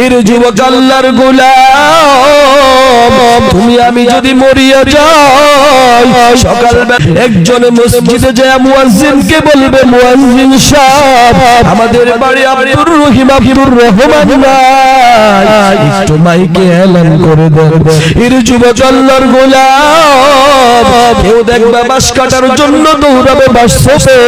এর যুবক আল্লাহর গোলাম, তুমি আমি যদি মরিয়া যাই, সকালবেলা একজন মসজিদে যায় মুয়াজ্জিনকে বলবে, মুয়াজ্জিন সাহেব আমাদের বাড়ি আব্দুর রহিম আব্দুর রহমান নাই, একটু মাইকে এলান করে দেন। এর যুবক আল্লাহর গোলাম, কেউ দেখবে বাঁশ কাটার জন্য দৌড়াবে বাঁশ ছোপে,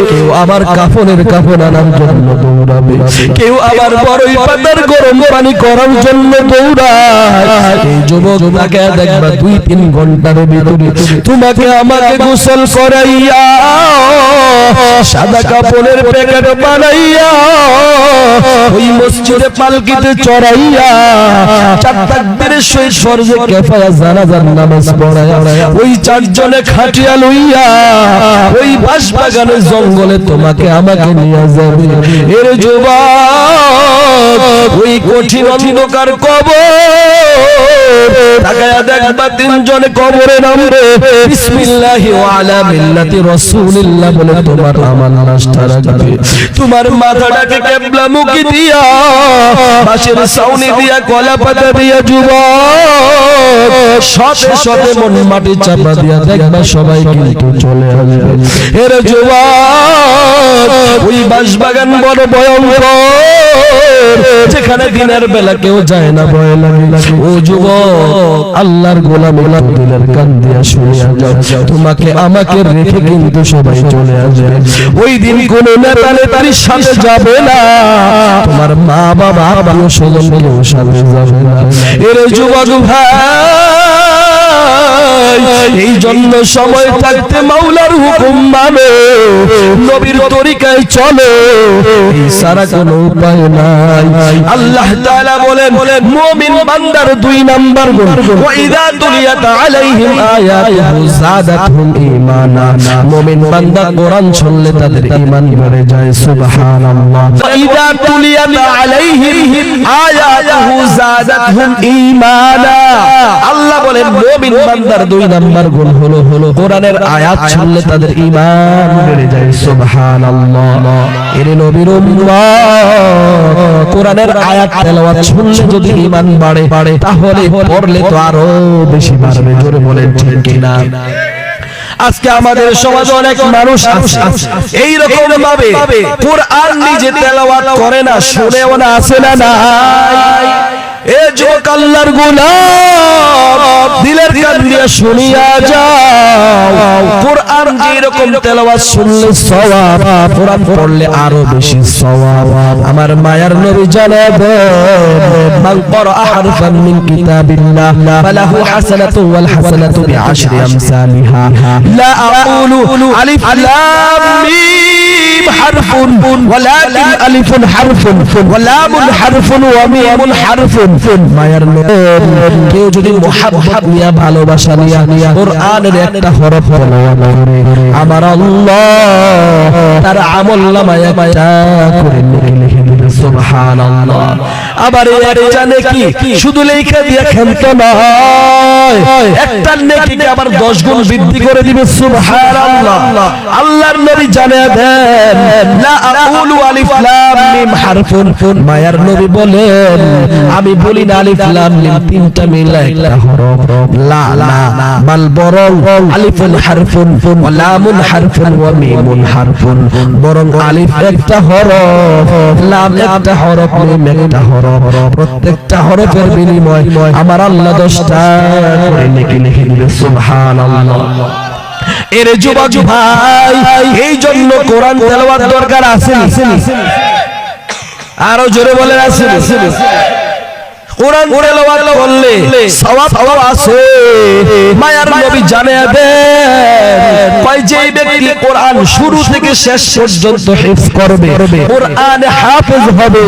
কেউ আবার কাফনের কাফন আনার জন্য দৌড়াবে, কেউ আবার বড়ই পাতার গরম পানি করার জন্য দৌড়ায়। এই যুবক তাকে দেখবা 2-3 ঘন্টার ভিতরে তোমাকে আমাকে গোসল করাইয়া সাদা কাপড়ের প্যাকেট বানাইয়া ওই মসজিদে পালকিতে চড়াইয়া 4 তাকবীরের সহিত ফরজে কিফায়া জানাজার নামাজ পড়াইয়া ওই 4 জনে খাটিয়া লইয়া ওই বাঁশ বাগানের জঙ্গলে তোমাকে আমাকে নিয়ে যাবে। এর যুবক ওই কঠিন অন্ধকার কবর তাকায়া দেখবা 3 জনে কবরে নামবে, বিসমিল্লাহি ওয়া আলা মিল্লাতি রাসূলিল্লাহ বলে তোমার আমার লাশটা রাখবে। তোমার মাথাটাকে কিবলামুখী দিয়া বাঁশের ছাউনি দিয়া কলা পাতা দিয়া যুবক সাথে সাথে মন মাটি চাপা দিয়া দেখবা সবাই কিন্তু চলে আসবে। এর যুবক ওই বাঁশ বাগান বড় ভয়ঙ্কর, যেখানে দিনের বেলা কেউ যায় না, ভয় লাগে। ও যুবক আল্লাহর গোলাম দিলের কান দিয়া শুনিয়া যাও, তোমাকে আমাকে রেখে কিন্তু সবাই চলে আসবে। ওই দিন কোন নেতা নেতারির সাথে যাবে না, তোমার মা বাবা আত্মীয় স্বজন কেউ সাথে যাবে না। এর যুবক ভাই, এই জন্য সময় থাকতে মাওলার হুকুম মানো, নবীর তরিকায় চলো, এই সারা কোনো উপায় নাই। আল্লাহ তাআলা বলেন মুমিন বান্দার 2 নাম্বার গুণ, ওয়া ইযা তুলিয়াত আলাইহিম আয়াতুহু যাদাতহুম ঈমানা, মুমিন বান্দা কোরআন শুনলে তাদের ঈমান বেড়ে যায়। সুবহানাল্লাহ। ওয়া ইযা তুলিয়াত আলাইহিম আয়াতুহু যাদাতহুম ঈমানা, আল্লাহ বলেন মুমিন বান্দার 2 নাম্বার গুণ হলো কোরআনের আয়াত শুনলে তাদের ঈমান বেড়ে যায়। সুবহানাল্লাহ। এর নবীর উম্মত কোরআনের আয়াত তেলাওয়াত শুনলে যদি ঈমান বাড়ে তাহলে পড়লে তো আরো বেশি বাড়বে। জোরে বলেন ঠিক কিনা? আজকে আমাদের সমাজে অনেক মানুষ আছে এই রকম ভাবে কোরআন নিজে তেলাওয়াত করে না, শুনেও না, আছে না নাই? এ যুবক আল্লাহর গোলাম, দিলের কান দিয়ে শুনিয়া যাও, কোরআন যেরকম তেলাওয়াত শুনলে সওয়াব, কোরআন পড়লে আরো বেশি সওয়াব। আমার মায়ার নবী জানাবেন, মান ক্বারা হারফান মিন কিতাবিল্লাহ ফালাহু হাসানাতু ওয়াল হাসানাতু বিআশরি আমসালিহা, লা আকুলু আলিফ লাম মিম হারফুন ওয়ালাকিন আলিফুন হারফুন ওয়া লামুন হারফুন ওয়া মিমুন হারফুন। মায়ার নবী, কেউ যদি মুহাব্বত নিয়া ভালোবাসা নিয়া কোরআনের একটা হরফ তেলাওয়াত করে, আমার আল্লাহ তার আমলনামায় একটা করে লিখে দিবে। সুবহানাল্লাহ। আবার একটা নেকি শুধু লেখা দিয়া ক্ষান্ত নয়, একটা নেকিকে আবার 10 গুণ বৃদ্ধি করে দিবে। সুবহানাল্লাহ। আল্লাহর নবী জানিয়ে দেন, লা আকুলু আলিফ লাম মিম হারফুন, মায়ার নবী বলেন আমি বলি না আলিফ লাম মিম 3টা মিলে একটা হরফ, লা লা বাল বরং আলিফুন হারফুন ওয়া লামুন হারফুন ওয়া মিমুন হারফুন, বরং আলিফ একটা হরফ, লাম একটা হরফ, মিম একটা হরফ, প্রত্যেকটা হরফের বিনিময় আমার আল্লাহ 10টা করে নেকি লিখে দিবে। সুবহানাল্লাহ। এর যুবক ভাই, এই জন্য কোরআন তেলাওয়াত দরকার আছে, আরো জোরে বলেন আছে। কোরআন তেলাওয়াত করলে সওয়াব আছে। মায়ার নবী জানিয়ে দেন, কয় যে ব্যক্তি কোরআন শুরু থেকে শেষ পর্যন্ত হিফজ করবে, কোরআন হাফেজ হবে,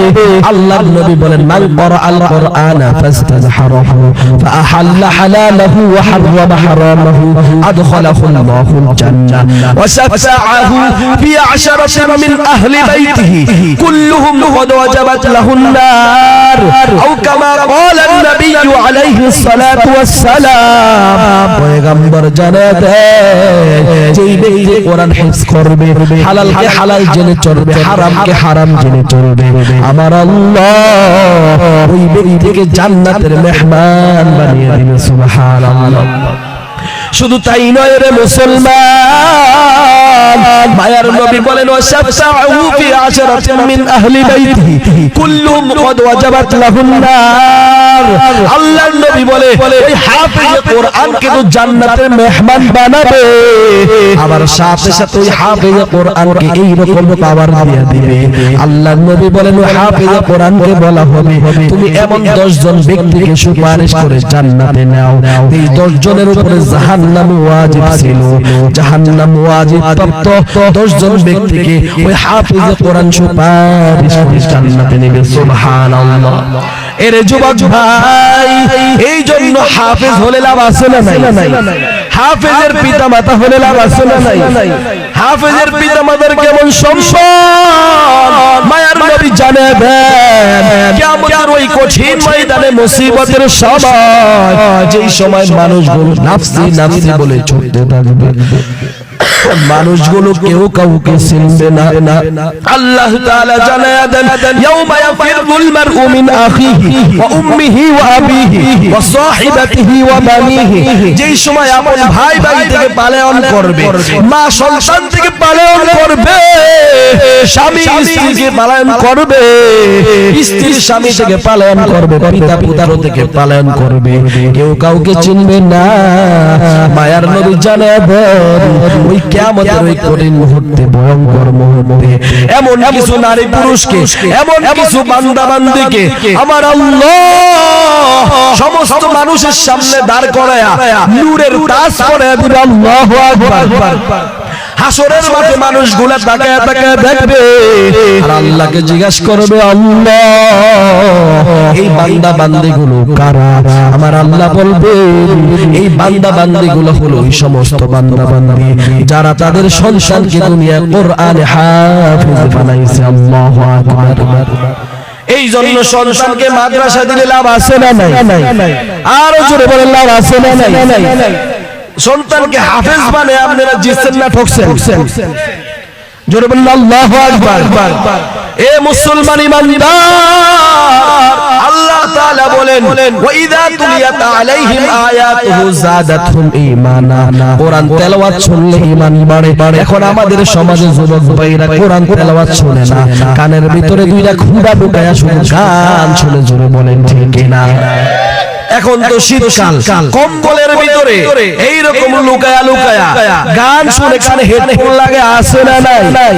আল্লাহর নবী বলেন মান ক্বারা আল কোরআনা ফাস্তাযহারাহু ফাআহাল্লা হালালাহু ওয়া হাররামা হারামাহু আদখালাহু আল্লাহুল জান্নাহ ওয়া শাফাআহু ফি 'আশরাতিন মিন আহলি বাইতিহি কুল্লুহুম ক্বাদ ওয়াজাবাত লাহুন নার আও কামা ক্বালা নবী আলাইহিস সালাতু ওয়াস সালাম পয়গম্বর জানায় যেই ব্যক্তি কোরআন হিফজ করবে হালালকে হালাল জেনে চলবে হারামকে হারাম জেনে চলবে আমার আল্লাহ ওই ব্যক্তিকে জান্নাতের মেহমান বানিয়ে দিবেন সুবহানাল্লাহ শুধু তাই নয় রে মুসলমান মায়ার নবী বলেন ওয়াশাফাউ ফি আশরাতিন মিন আহলি বাইতিহি কুল্লুহুম ক্বাদ ওয়াজাবাত লাহুন নার আল্লাহর নবী বলে ওই হাফেজে কোরআনকে তো জান্নাতের মেহমান বানাবে আবার সাথে সাথে ওই হাফেজে কোরআনকে এই রকম পাওয়ার দিয়ে দিবে আল্লাহর নবী বলেন ওই হাফেজে কোরআনকে বলা হবে তুমি এমন 10 জন ব্যক্তিকে সুপারিশ করে জান্নাতে নাও এই 10 জনের উপরে জাহান্নাম ওয়াজিব ছিল জাহান্নাম ওয়াজিব প্রাপ্ত 10 জন ব্যক্তিকে ওই হাফেজে কোরআন সুপারিশ করে জান্নাতে নেবে সুবহানাল্লাহ এর যুবক ভাই এই জন্য হাফেজ হলে লাভ আছে না নাই হাফেজের পিতামাতা হলে লাভ আছে না নাই হাফেজের পিতামাতার কেমন সম্মান মায়ার নবী জানে দেন কিয়ামতের ওই কঠিন ময়দানে মুসিবতের সময় যেই সময় মানুষগুলো নাফসি নাফসি বলে ছুটতে থাকবে মানুষগুলো কেউ কাউকে চিনবে না আল্লাহ তাআলা জানায়া দেন ইয়াউমা ইয়াফিরুল মারউ মিন আখিহি ওয়া উম্মিহি ওয়া আবিহি ওয়া সাহিবাতিহি ওয়া বানিহি যেই সময় আপন ভাই ভাই থেকে পালায়ন করবে মা সন্তান থেকে পালায়ন করবে স্বামী স্ত্রী থেকে পালায়ন করবে স্ত্রী স্বামী থেকে পালায়ন করবে পিতা পুত্র থেকে পালায়ন করবে কেউ কাউকে চিনবে না মায়ার নবী জানায়া দেন ওই কিয়ামতের ওই কঠিন মুহূর্তে ভয়ঙ্কর মুহূর্তে এমন কিছু নারী পুরুষকে এমন কিছু বান্দা বান্দীকে আমার আল্লাহ সমস্ত মানুষের সামনে দাঁড় করায়া নূরের তাজ পরায়া দিবে আল্লাহু আকবার হাসরের মাঠে মানুষগুলা তাকায় তাকায় দেখবে আর আল্লাহকে জিজ্ঞাসা করবে আল্লাহ এই বান্দা বান্দীগুলো কারা আমার আল্লাহ বলবে এই বান্দা বান্দীগুলো হলো ওই সমস্ত বান্দা বান্দী যারা তাদের সন্তানকে দুনিয়া কোরআনে হাফেজ বানাইছে আল্লাহু আকবার এই জন্য সন্তানকে মাদ্রাসা দিলে লাভ আছে না নাই আরো জোরে বলেন লাভ আছে না নাই সন্তানকে হাফেজ বানায় আপনারা জিতছেন না ঠকছেন জোরে বলেন আল্লাহু আকবার এ মুসলমান ইমানদার আল্লাহ তাআলা বলেন ওয়া ইযা তুলিয়াত আলাইহিম আয়াতুহু যাদাতহুম ঈমানা কোরআন তেলাওয়াত শুনলে ঈমান বাড়ে এখন আমাদের সমাজে যুবক ভাইরা কোরআন তেলাওয়াত শুনে না কানের ভিতরে দুইটা খুঁড়া ঢুকায়া শুনে গান শুনে জোরে বলেন ঠিক না এখন তো শীতকাল কম্বলের ভিতরে এইরকম লুকায়া লুকায়া গান শুনে কানে হেডফোন লাগে আসে না নাই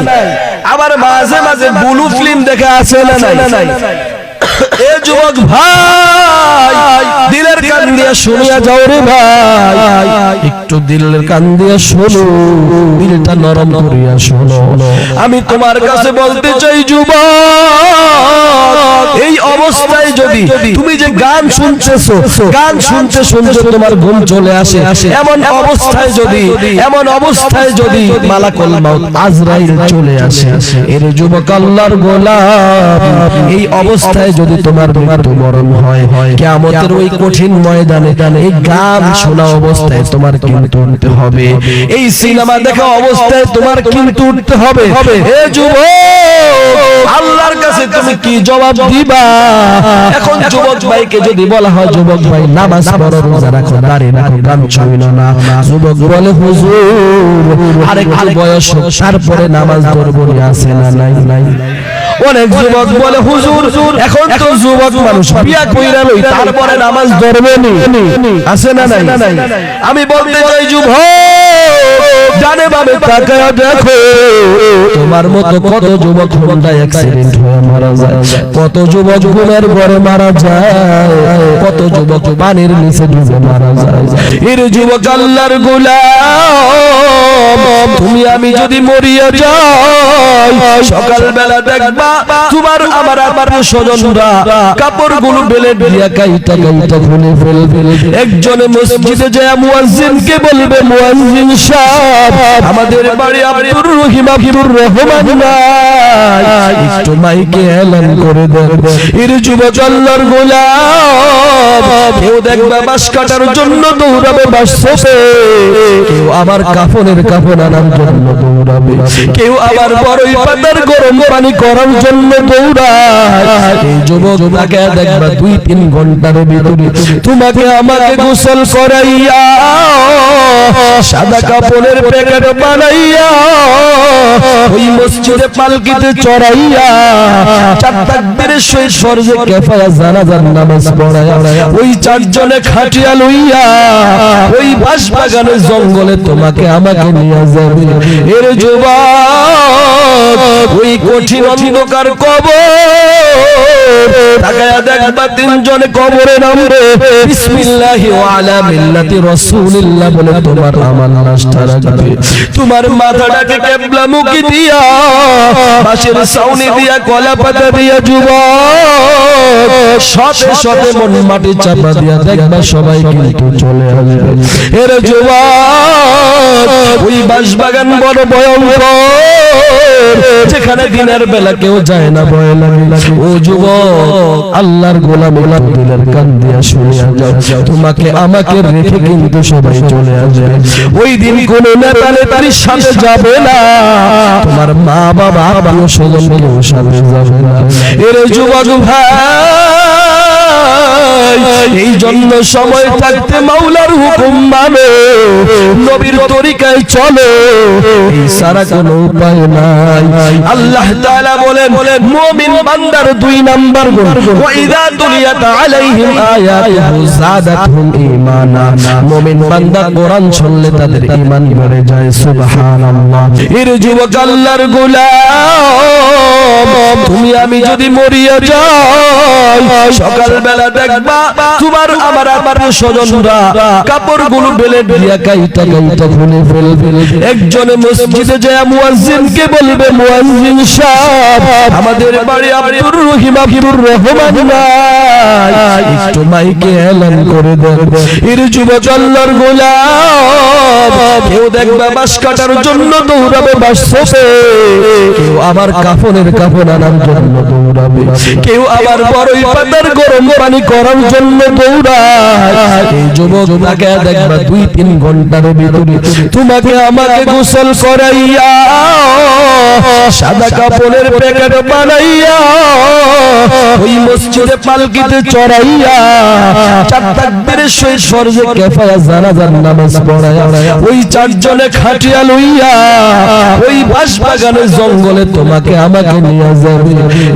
আবার মাঝে মাঝে ব্লু ফিল্ম দেখে আসে না নাই এ যুবক ভাই দিলের কান দিয়ে শুনিয়া যাও রে ভাই একটু দিলের কান দিয়ে শোনো দিলটা নরম করিয়া শোনো আমি তোমার কাছে বলতে চাই যুবক এই অবস্থায় যদি তুমি যে গান শুনতেছো গান শুনতে শুনতে তোমার ঘুম চলে আসে এমন অবস্থায় যদি মালাকুল মাউত আজরাইল চলে আসে এর যুবক আল্লাহর গোলাম এই অবস্থায় যদি তোমার মৃত্যুবরণ হয় কিয়ামতের ওই কঠিন ময়দানে এই গান শোনা অবস্থায় তোমার কিন্তু উঠতে হবে এই সিনেমা দেখা অবস্থায় তোমার কিন্তু উঠতে হবে হে যুবক আল্লাহর কাছে তুমি কি জবাব দিবা এখন যুবক ভাইকে যদি বলা হয় যুবক ভাই নামাজ পড়ো রোজা রাখো দাঁড়িয়ে রাখো গান ছুঁইলো না যুবক বলে হুজুর আরেকটু বয়স তারপরে নামাজ ধরবো আছে না নাই অনেক যুবক বলে হুজুর এখন তো যুবক মানুষ বিয়া কইরা লই তারপরে নামাজ ধরবে নি আছে না নাই আমি বলতে চাই যুবক জানে বাবে তাকায়া দেখো তোমার মতো কত যুবক হোন্ডা অ্যাক্সিডেন্ট হয়ে মারা যায় কত যুবক ঘুমের ঘরে মারা যায় কত যুবক পানির নিচে ডুবে মারা যায় এর যুবক আল্লাহর গোলাম তুমি আমি যদি মরিয়া যাই সকাল বেলা দেখবা তোমার আমার স্বজনরা কাপড়গুলো বেলে দিয়া কাইটা খুলে ফেলবে একজনে মসজিদে যায় মুয়াজ্জিনকে বলবে মুয়াজ্জিন সাহেব আমাদের বাড়ি আব্দুর রহিম আব্দুর রহমান নাই, একটু মাইকে এলান করে দেন এর যুবক আল্লাহর গোলাম। কেউ দেখবে বাঁশ কাটার জন্য দৌড়াবে বাঁশ ছোপে, কেউ আবার কাফনের কাফন আনার জন্য দৌড়াবে, কেউ আবার বড়ই পাতার গরম পানি করার জন্য দৌড়ায়। এই যুবক তাকে দেখবা 2-3 ঘন্টার ভিতরে তোমাকে আমাকে গোসল করাইয়া সাদা কাপড়ের প্যাকেট বানাইয়া ওই মসজিদে পালকিতে চড়াইয়া 4 তাকবীরের সহিত ফরজে কিফায়া জানাজার নামাজ পড়ায়া ওই 4 জনে খাটিয়া লইয়া ওই বাঁশ বাগানে জঙ্গলে তোমাকে আমাকে নিয়ে যাবে। এর যুবক ওই কঠিন অন্ধকার কবর তাকায়া দেখবা 3 জনে কবরে নামবে, বিসমিল্লাহি ওয়া আলা মিল্লাতি রাসূলিল্লাহ বলে তোমার আমার লাশটা রাখবে। তোমার মাথাটাকে কিবলামুখী দিয়া বাঁশের ছাউনি দিয়া কলা পাতা দিয়া যুবক শতে শতে মন মাটি চাপা দিয়া দেখবা সবাই কিন্তু চলে আসবে। এর যুবক ওই বাঁশ বাগান বড় ভয়ঙ্কর, যেখানে দিনের বেলা কেউ যায় না, ভয় লাগে। ও যুবক আল্লাহর গোলাম দিলের কান দিয়া শুনিয়া যাও, তোমাকে আমাকে রেখে কিন্তু সবাই চলে আসবে। ওই দিন কোন নেতা নেতারির সাথে যাবে না, তোমার মা বাবা আত্মীয় স্বজন কেউ সাথে যাবে না। এর যুবক ভাই এই জন্য সময় থাকতে মাওলার হুকুম মানো, নবীর তরিকায় চলো, এই সারা কোনো উপায় নাই। আল্লাহ তাআলা বলেন মুমিন বান্দার 2 নাম্বার গুণ, ওয়া ইযা তুলিয়াত আলাইহিম আয়াতুহু যাদাতহুম ঈমানা, মুমিন বান্দা কোরআন শুনলে তাদের ঈমান বেড়ে যায়। সুবহানাল্লাহ। এর যুবক আল্লাহর গোলাম, তুমি আমি যদি মরিয়া যাই, সকাল বেলা দেখবা তোমার আমার স্বজনরা কাপড়গুলো বেলে দিয়া কাইটা কাইটা খুলে ফেলবে। একজনে মসজিদে যায় মুয়াজ্জিনকে বলবে, মুয়াজ্জিন সাহেব আমাদের বাড়ি আব্দুর রহিম আব্দুর রহমান নাই, একটু মাইকে এলান করে দেন। এর যুবক আল্লাহর গোলাম, কেউ দেখবা বাঁশ কাটার জন্য দৌড়াবে বাঁশ ছোপে, কেউ আবার কাফনের কাফন আনার জন্য দৌড়াবে, কেউ আবার বড়ই পাতার গরম পানি করার জন্য দৌড়ায়। এই যুবক তাকে দেখবা 2-3 ঘন্টার ভিতরে তোমাকে আমাকে গোসল করাইয়া সাদা কাপড়ের প্যাকেট বানাইয়া ওই মসজিদে পালকিতে চড়াইয়া 4 তাকবীরের সহিত ফরজে কিফায়া জানাজার নামাজ পড়ায়া ওই 4 জনে খাটিয়া লইয়া ওই বাঁশ বাগানে জঙ্গলে তোমাকে আমাকে নিয়ে যাবে।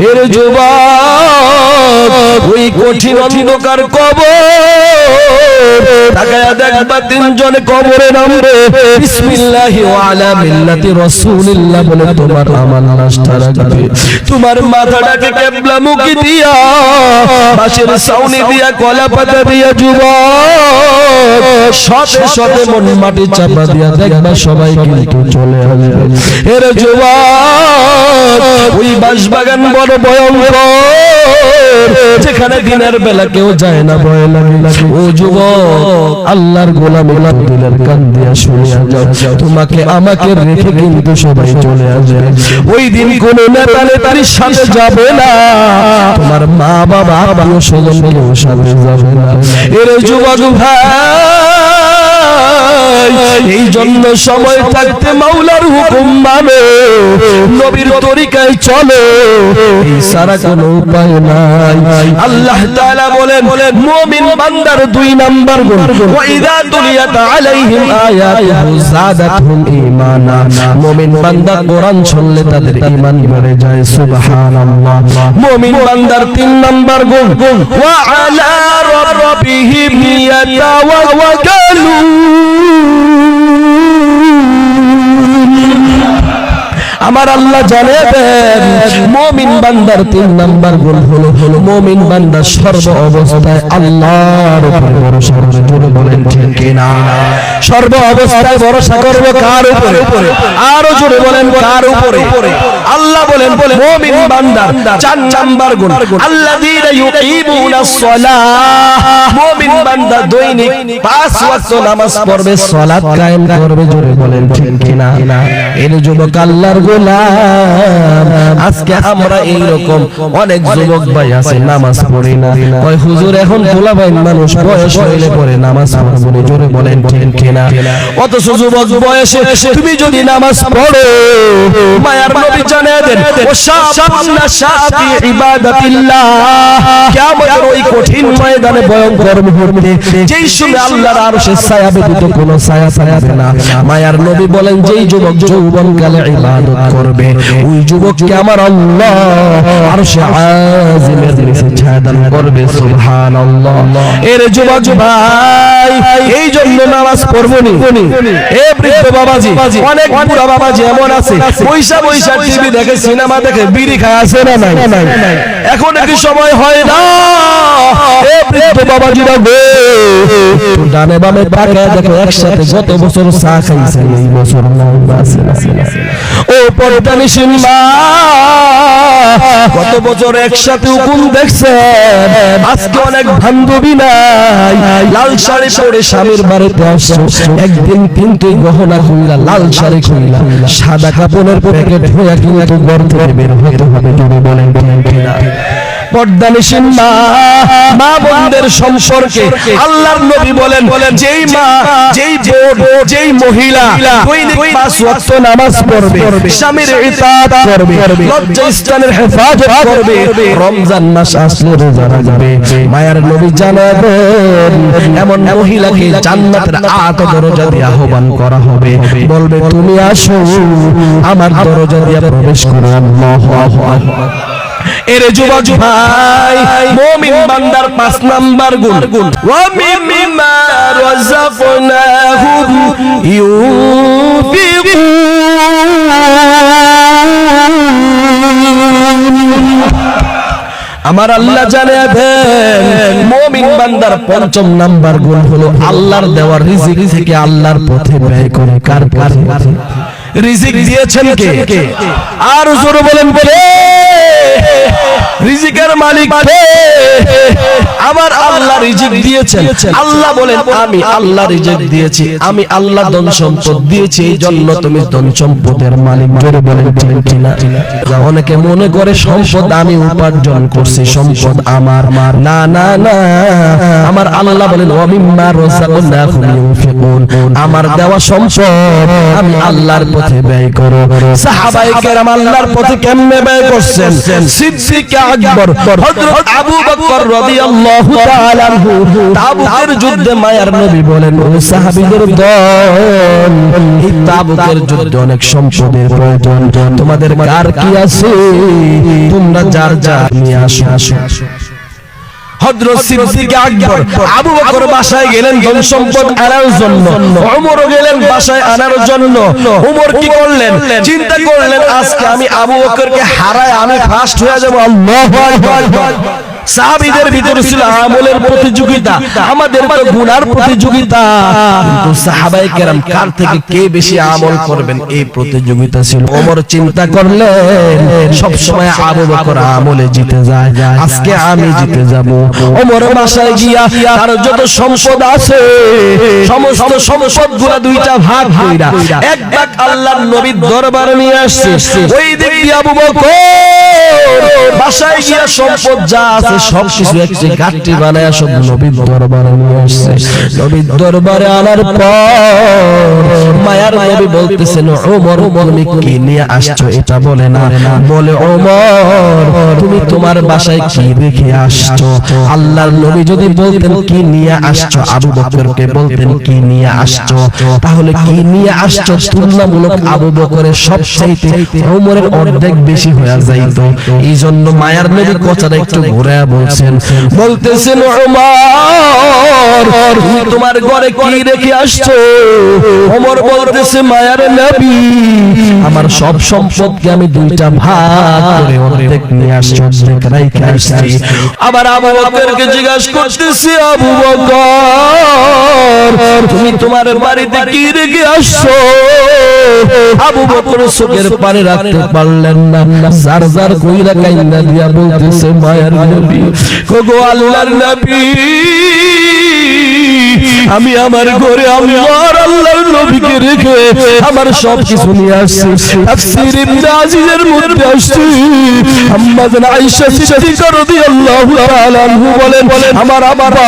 এর যুবক ওই কঠিন অন্ধকার কবর তাকায়া দেখবা 3 জনে কবরে নামবে, বিসমিল্লাহি ওয়া আলা মিল্লাতি রাসূলিল্লাহ বলে তোমার আমার লাশটা রাখবে। তোমার মাথাটাকে কিবলামুখী দিয়া বাঁশের ছাউনি দিয়া কলা পাতা দিয়া যুবক শতে শতে মন মাটি চাপা দিয়া দেখবা সবাই কিন্তু চলে আসবে। এর যুবক ওই বাঁশ বাগান বড় ভয়ঙ্কর, যেখানে দিনের বেলা কেউ যায় না, ভয় লাগে। ও যুবক আল্লাহর গোলাম দিলের কান দিয়া শুনিয়া যাও, তোমাকে আমাকে রেখে কিন্তু সবাই চলে আসবে। ওই দিন কোন নেতা নেতারির সাথে যাবে না, তোমার মা বাবা আত্মীয় স্বজন কেউ সাথে যাবে না। এর যুবক ভাই এই জন্য সময় থাকতে মাওলার হুকুম মানো, নবীর তরিকায় চলো, এই সারা কোনো উপায় নাই। আল্লাহ তাআলা বলেন মুমিন বান্দার 2 নাম্বার গুণ, ওয়া ইযা তুলিয়াত আলাইহিম আয়াতুহু যাদাতহুম ঈমানা, মুমিন বান্দা কোরআন শুনলে তাদের ঈমান বেড়ে যায়। সুবহানাল্লাহ। মুমিন বান্দার 3 নাম্বার গুণ, ওয়া আলা রাব্বিহিম ইয়াতাওয়াক্কালুন, আমার আল্লাহ জানাবেন মুমিন বান্দার 3 নাম্বার গুণ হলো মুমিন বান্দা সর্ব অবস্থায় আল্লাহর উপরে ভরসা করে। জোরে বলেন ঠিক কিনা? সর্ব অবস্থায় ভরসা করবে কার উপরে? আরো জোরে বলেন কার উপরে? আল্লাহ বলেন মুমিন বান্দার 4 নাম্বার গুণ আল্লাযীনা ইউকিমুনাস সালাহ। মুমিন বান্দা দৈনিক 5 ওয়াক্ত নামাজ পড়বে, সালাত কায়েম করবে। জোরে বলেন ঠিক কিনা? এর যুবক আল্লাহর গোলাম, আজকে আমরা এই রকম অনেক যুবক ভাই আছে নামাজ পড়ি না। কয় হুজুর এখন পোলা ভাই মানুষ বয়স হইলে পরে নামাজ পড়বো না। জোরে বলেন ঠিক কিনা? অথচ যুবক বয়সে তুমি যদি নামাজ পড়ো, মায়ার নবী জানিয়ে দেন ও শাফানা শাফি ইবাদাতিল্লাহ, কিয়ামতের ওই কঠিন ময়দানে ভয়ঙ্কর মুহূর্তে যেই সময় আল্লাহর আরশের ছায়া ব্যতীত কোনো ছায়া থাকবে না, মায়ার নবী বলেন যেই যুবক যৌবনকালে ইবাদত করবে ওই যুবককে আমার আল্লাহ আরশে আজিমের নিচে ছায়া দান করবে। সুবহানাল্লাহ। এর যুবক ভাই এই জন্য নামাজ পড়বো নি। এ বৃদ্ধ বাবাজি, অনেক বুড়া বাবাজি এমন আছে পয়সা পয়সা টিভি দেখে, সিনেমা দেখে, বিড়ি খায়, আছে না নাই? এখন কি সময় হয় না? এ বৃদ্ধ বাবাজিরা গো, একটু ডানে বামে তাকায় দেখো একসাথে গত বছর চা খাইছে, এই বছর ও পর্দানিশীল মা গত বছর একসাথে হুকুম দেখছেন, আজকে অনেক বান্ধবী নাই, লাল শাড়ি পরে স্বামীর বাড়িতে আসছো, একদিন কিন্তু গহনা খুইলা, লাল শাড়ি খুইলা, সাদা কাপড়ের প্যাকেট হয়ে কিন্তু ঘর থেকে বের হতে হবে। জোরে বলেন ঠিক না? পর্দানিশীল মা বোনদের সম্পর্কে আল্লাহর নবী বলেন যেই মা, যেই বোন, যেই মহিলা দৈনিক 5 ওয়াক্ত নামাজ পড়বে, স্বামীর ইতাআত করবে, লজ্জাস্থানের হেফাজত করবে, রমজান মাস আসলে রোজা রাখবে, মায়ার নবী জানাবেন এমন মহিলাকে জান্নাতের 8 দরজা দিয়ে আহ্বান করা হবে, বলবে তুমি আসো আমার দরজা দিয়ে প্রবেশ করো। আল্লাহু আকবার। এর যুবক ভাই মুমিন বান্দার 5 নাম্বার গুণ ওয়া মিম্মা রাযাকনাহুম ইউনফিকুন। আমার আল্লাহ জানিয়ে দেন মুমিন বান্দার 5ম নাম্বার গুণ হলো আল্লাহর দেওয়া রিজিক থেকে আল্লাহর পথে ব্যয় করে। কার পথে? রিজিক দিয়েছেন কে? আর জোরে বলেন বলে রিজিকের মালিক কে? আমার আল্লাহ রিজিক দিয়েছেন। আল্লাহ বলেন আমি আল্লাহ রিজিক দিয়েছি, আমি আল্লাহ ধন সম্পদ দিয়েছি, এই জন্য তুমি ধন সম্পদের মালিক। জোরে বলেন ঠিক কিনা? অনেকে মনে করে সম্পদ আমি উপার্জন করছি, সম্পদ আমার। না না না, আমার আল্লাহ বলেন ওয়া মিম্মা রাযাকনাহুম ইউনফিকুন, আমার দেওয়া সম্পদ আমি আল্লাহর পথে ব্যয় করো। সাহাবায়ে কেরাম আল্লাহর পথে কেমনে ব্যয় করছেন? সিদ্দিক আকবর হযরত আবু বকর রাদিয়াল্লাহু তাআলা আনহু তাবুকের যুদ্ধে মায়ার নবী বলেন ও সাহাবীদের দল, এই তাবুকের যুদ্ধে অনেক সম্পদের প্রয়োজন, তোমাদের কার কি আছে তোমরা যার যা নিয়ে আসো। হযরত সিদ্দিক আকবর আবু বকর বাসায় গেলেন ধন সম্পদ আনার জন্য, ওমরও গেলেন বাসায় আনার জন্য। ওমর কি করলেন? চিন্তা করলেন আজকে আমি আবু বকরকে হারায় আমি ফার্স্ট হয়ে যাব। আল্লাহু আকবার। সাহাবীদের ভিতরে ছিল আমলের প্রতিযোগিতা, আমাদের তো গুনার প্রতিযোগিতা, কিন্তু সাহাবায়ে কেরাম কার থেকে কে বেশি আমল করবেন এই প্রতিযোগিতা ছিল। ওমর চিন্তা করলেন সব সময় আবু বকর আমলে জিতে যায়, আজকে আমি জিতে যাব। ওমর বাসায় গিয়া তার যত সম্পদ আছে সমস্ত সম্পদগুলো দুইটা ভাগ কইরা এক ভাগ আল্লাহর নবীর দরবারে নিয়ে আসছে, ওই দিক দিয়ে আবু বকর বাসায় গিয়া সম্পদ যা আছে সবকিছু একটি গাট্টি বানায় সব নবীর দরবারে নিয়ে আসছে। নবীর দরবারে আনার পর মায়ার নবী বলতেছেন ওমর তুমি কি নিয়ে আসছো এটা বলে না, বলে ওমর তুমি তোমার বাসায় কি রেখে আসছো। আল্লাহর নবী যদি বলতেন কি নিয়ে আসছো, আবু বকরকে বলতেন কি নিয়ে আসছো, তাহলে কি নিয়ে আসছো তুলনামূলক আবু বকরের সবচাইতে ওমরের অর্ধেক বেশি হয়ে যাইত। এই জন্য মায়ার নবী কথাটা একটু ঘুরে বলছেন, বলতেছেন ওমর তুমি তোমার ঘরে কি রেখে আসছো? ওমর বলতেছে মায়ার নবী আমার সব সম্পদকে আমি দুইটা ভাগ করে অর্ধেক নিয়ে আসছি, অর্ধেক রেখে আসছি। আবার আবু বকরকে জিজ্ঞাসা করতেছি আবু বকর তুমি তোমার বাড়িতে কি রেখে আসছো? আবু বকর চোখের পানি রাখতে পারলেন না, জার জার কইরা কাইন্দা দিয়া বলতেছে মায়ার নবী গো আল্লাহর নবী আমি আমার ঘরে আমার আল্লাহর নবীকে রেখে আমার সব কিছু নিয়ে আসছি। তাফসীর ইবনে আজিজের মধ্যে আসছে আম্মা জান আয়েশা সিদ্দিকা রাদিয়াল্লাহু তাআলা আনহু বলেন আমার আব্বা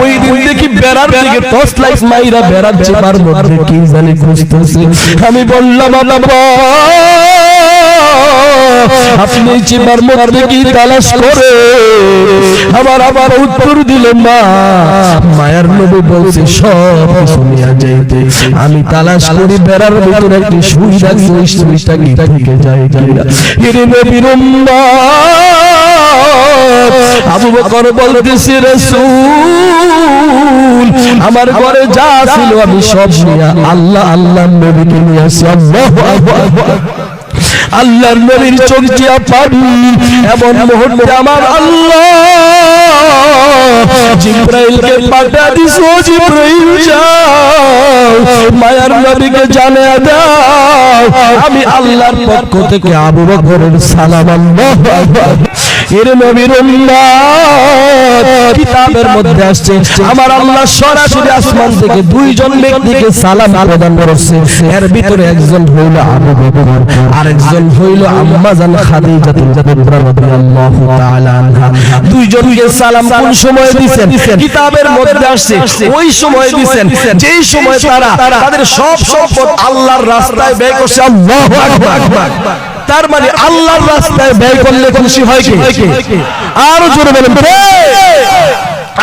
ওই দিন দেখি বেড়ার দিকে টর্চ লাইট মাইরা বেড়ার চেপার মধ্যে কি জানি খুঁজতেছে। আমি বললাম আব্বা আপনি চেপার মধ্যে কি তালাশ করে? আবার উত্তর দিলেন মা মায়ার নবী বলছে সব কিছু নিয়ে যাইতে। আমি তালাশ করি বেড়ার ভিতরে একটি সুই রাখি, ওই সুইটা কি থেকে যায় না। এরে নবীর উম্মত আবু বকর বলতেছে রাসূল আমার ঘরে যা ছিল আমি সব নিয়ে আল্লাহর নবীকে নিয়ে আসি। আল্লাহু আকবার। আল্লাহর নবীর চোখ দিয়া পানি এমন মুহূর্তে আমার আল্লাহ জিবরাইলকে পাঠা দিছো, জিবরাইল যাও মায়ার নবীকে জানিয়ে দাও আমি আল্লাহর পক্ষ থেকে আবু বকরের সালাম। আল্লাহু আকবার। এর নবীর উম্মত কিতাবের মধ্যে আসছে আমার আল্লাহ সরাসরি আসমান থেকে দুইজন ব্যক্তিকে সালাম প্রদান করেছে। এর ভিতরে একজন হইল আবু বকর আর একজন হইল আম্মা জান খাদিজা রাদিয়াল্লাহু তাআলা আনহা। দুইজনকে সালাম কোন সময় দিবেন কিতাবের মধ্যে আসছে ওই সময় দিবেন যেই সময় তারা তাদের সব সম্পদ আল্লাহর রাস্তায় ব্যয় করছে। আল্লাহু আকবার। তার মানে আল্লাহর রাস্তায় ব্যয় করলে খুশি হয় কি? আরো জোরে বলেন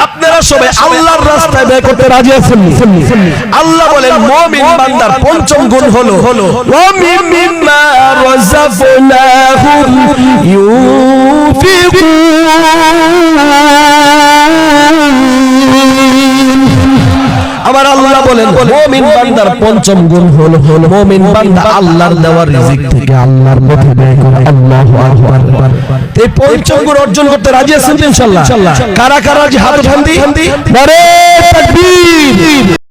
আপনারা সবাই আল্লাহর রাস্তায় ব্যয় করতে রাজি আছেন? আল্লাহ বলেন মুমিন বান্দার পঞ্চম গুণ হলো ওয়া মিম্মা রাযাকনাহুম ইউনফিকুন। আমার আল্লাহ বলেন মুমিন বান্দার পঞ্চম গুণ হলো মুমিন বান্দা আল্লাহর দেওয়া রিজিক থেকে আল্লাহর পথে ব্যয় করে। আল্লাহু আকবার। এই পঞ্চম গুণ অর্জন করতে রাজি আছেন ইনশাআল্লাহ? কারা কারা রাজি হাত উঠান দি? নারে তাকবীর।